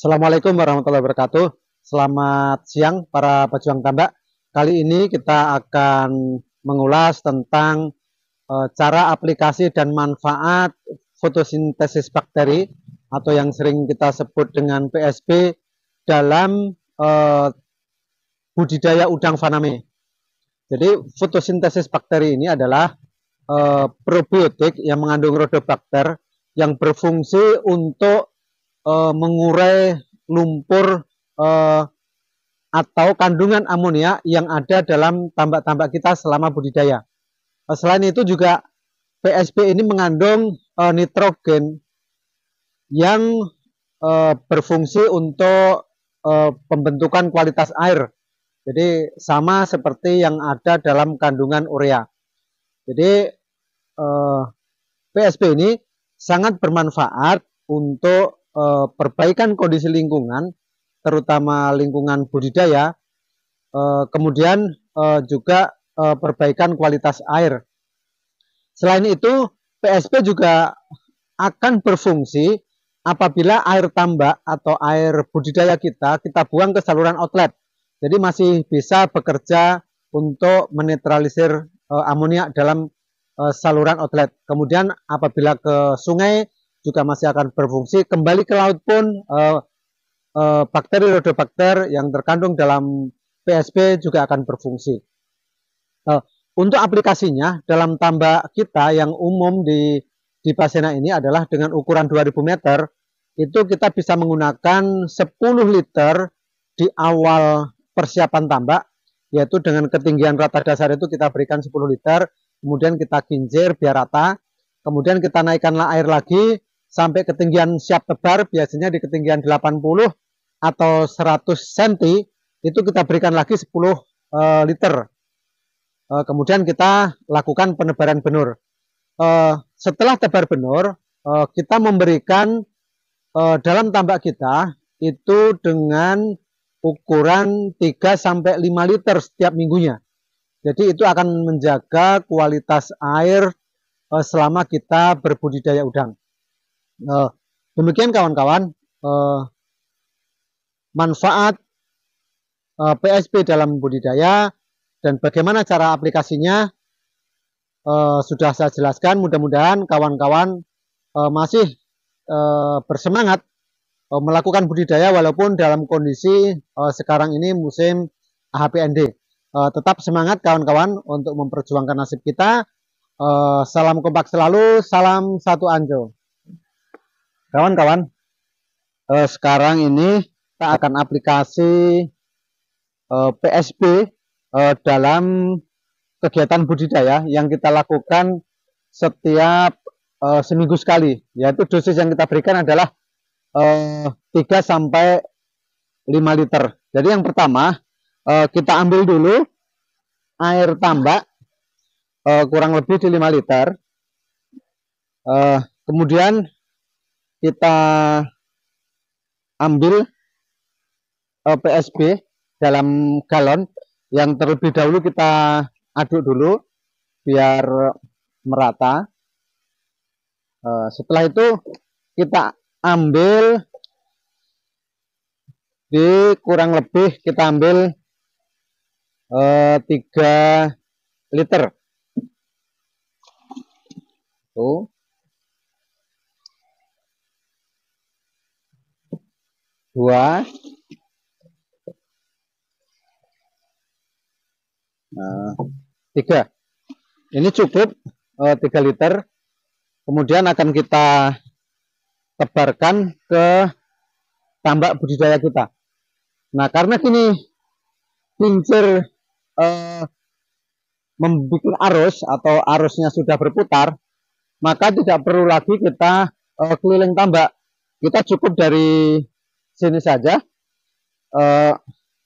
Assalamualaikum warahmatullahi wabarakatuh. Selamat siang para pejuang tambak. Kali ini kita akan mengulas tentang cara aplikasi dan manfaat fotosintesis bakteri atau yang sering kita sebut dengan PSB dalam budidaya udang faname. Jadi fotosintesis bakteri ini adalah probiotik yang mengandung rhodobacter yang berfungsi untuk mengurai lumpur atau kandungan amonia yang ada dalam tambak-tambak kita selama budidaya. Selain itu juga PSB ini mengandung nitrogen yang berfungsi untuk pembentukan kualitas air. Jadi sama seperti yang ada dalam kandungan urea. Jadi PSB ini sangat bermanfaat untuk perbaikan kondisi lingkungan, terutama lingkungan budidaya, kemudian juga perbaikan kualitas air. Selain itu, PSB juga akan berfungsi apabila air tambak atau air budidaya kita buang ke saluran outlet. Jadi masih bisa bekerja untuk menetralisir amonia dalam saluran outlet. Kemudian apabila ke sungai juga masih akan berfungsi. Kembali ke laut pun bakteri rhodobacter yang terkandung dalam PSB juga akan berfungsi. Untuk aplikasinya dalam tambak kita yang umum di Pasena ini adalah dengan ukuran 2000 meter, itu kita bisa menggunakan 10 liter di awal persiapan tambak, yaitu dengan ketinggian rata dasar itu kita berikan 10 liter, kemudian kita kincir biar rata, kemudian kita naikkanlah air lagi sampai ketinggian siap tebar, biasanya di ketinggian 80 atau 100 cm, itu kita berikan lagi 10 liter. Kemudian kita lakukan penebaran benur. Setelah tebar benur, kita memberikan dalam tambak kita itu dengan ukuran 3-5 liter setiap minggunya. Jadi itu akan menjaga kualitas air selama kita berbudidaya udang. Demikian kawan-kawan manfaat PSB dalam budidaya dan bagaimana cara aplikasinya sudah saya jelaskan. Mudah-mudahan kawan-kawan masih bersemangat melakukan budidaya walaupun dalam kondisi sekarang ini musim HPND. Tetap semangat kawan-kawan untuk memperjuangkan nasib kita. Salam kompak selalu, salam satu Anjo. Kawan-kawan, sekarang ini kita akan aplikasi PSB dalam kegiatan budidaya yang kita lakukan setiap seminggu sekali, yaitu dosis yang kita berikan adalah 3-5 liter. Jadi yang pertama kita ambil dulu air tambak kurang lebih di 5 liter, kemudian kita ambil PSB dalam galon yang terlebih dahulu kita aduk dulu biar merata. Setelah itu kita ambil di kurang lebih kita ambil 3 liter. Tuh. 2. 3. Ini cukup 3 liter. Kemudian akan kita tebarkan ke tambak budidaya kita. Nah, karena kini kincir membuat arus atau arusnya sudah berputar, maka tidak perlu lagi kita keliling tambak. Kita cukup dari sini saja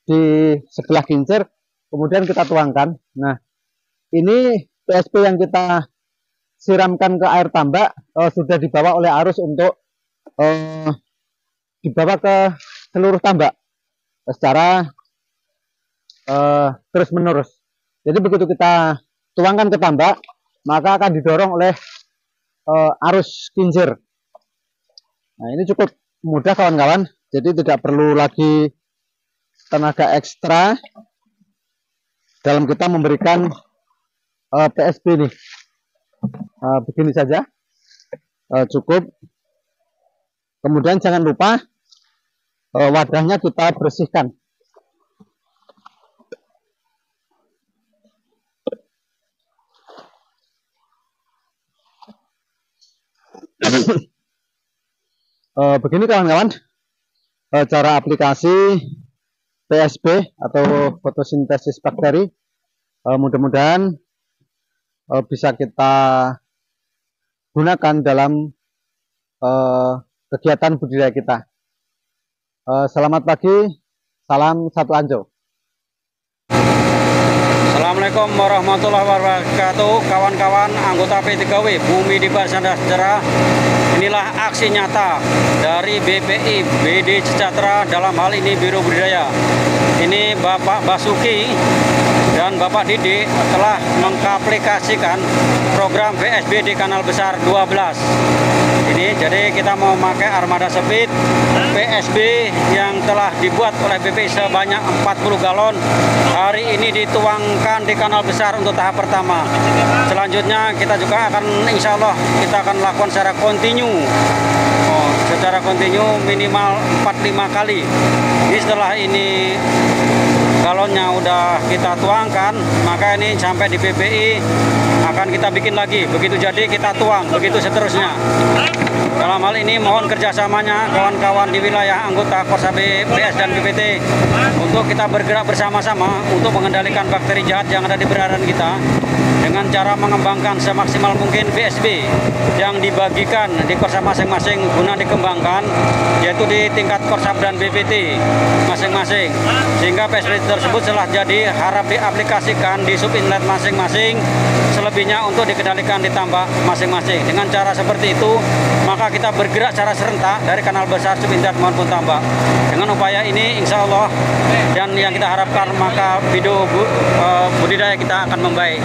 di sebelah kincir, kemudian kita tuangkan. Nah, ini PSB yang kita siramkan ke air tambak sudah dibawa oleh arus untuk dibawa ke seluruh tambak secara terus menerus. Jadi begitu kita tuangkan ke tambak, maka akan didorong oleh arus kincir. Nah, ini cukup mudah kawan-kawan Jadi tidak perlu lagi tenaga ekstra dalam kita memberikan PSB nih. Begini saja, cukup. Kemudian jangan lupa wadahnya kita bersihkan. Begini kawan-kawan, cara aplikasi PSB atau fotosintesis bakteri. Mudah-mudahan bisa kita gunakan dalam kegiatan budidaya kita. Selamat pagi, salam satu Anjo. Assalamualaikum warahmatullahi wabarakatuh, kawan-kawan anggota P3W Bumi di Barsanda Sejahtera. Inilah aksi nyata dari BPI BD Sejahtera, dalam hal ini Biro Budidaya. Ini Bapak Basuki dan Bapak Didi telah mengaplikasikan program PSB di Kanal Besar 12. Ini jadi kita mau pakai armada speed PSB yang telah dibuat oleh BPI sebanyak 40 galon. Hari ini dituangkan di Kanal Besar untuk tahap pertama. Selanjutnya kita juga akan, insya Allah kita akan lakukan secara kontinu. Secara kontinu minimal 4-5 kali. Ini setelah ini galonnya udah kita tuangkan, maka ini sampai di BPI akan kita bikin lagi. Begitu jadi kita tuang, begitu seterusnya. Dalam hal ini mohon kerjasamanya kawan-kawan di wilayah anggota Korsa BPS dan BPT untuk kita bergerak bersama-sama untuk mengendalikan bakteri jahat yang ada di perairan kita dengan cara mengembangkan semaksimal mungkin PSB yang dibagikan di Korsa masing-masing guna dikembangkan, yaitu di tingkat Korsa dan BPT masing-masing, sehingga PSB tersebut telah jadi harap diaplikasikan di sub inlet masing-masing, selebihnya untuk dikendalikan di tambak masing-masing. Dengan cara seperti itu maka kita bergerak secara serentak dari Kanal Besar, sub inlet maupun tambak. Dengan upaya ini insya Allah dan yang kita harapkan maka video budidaya kita akan membaik.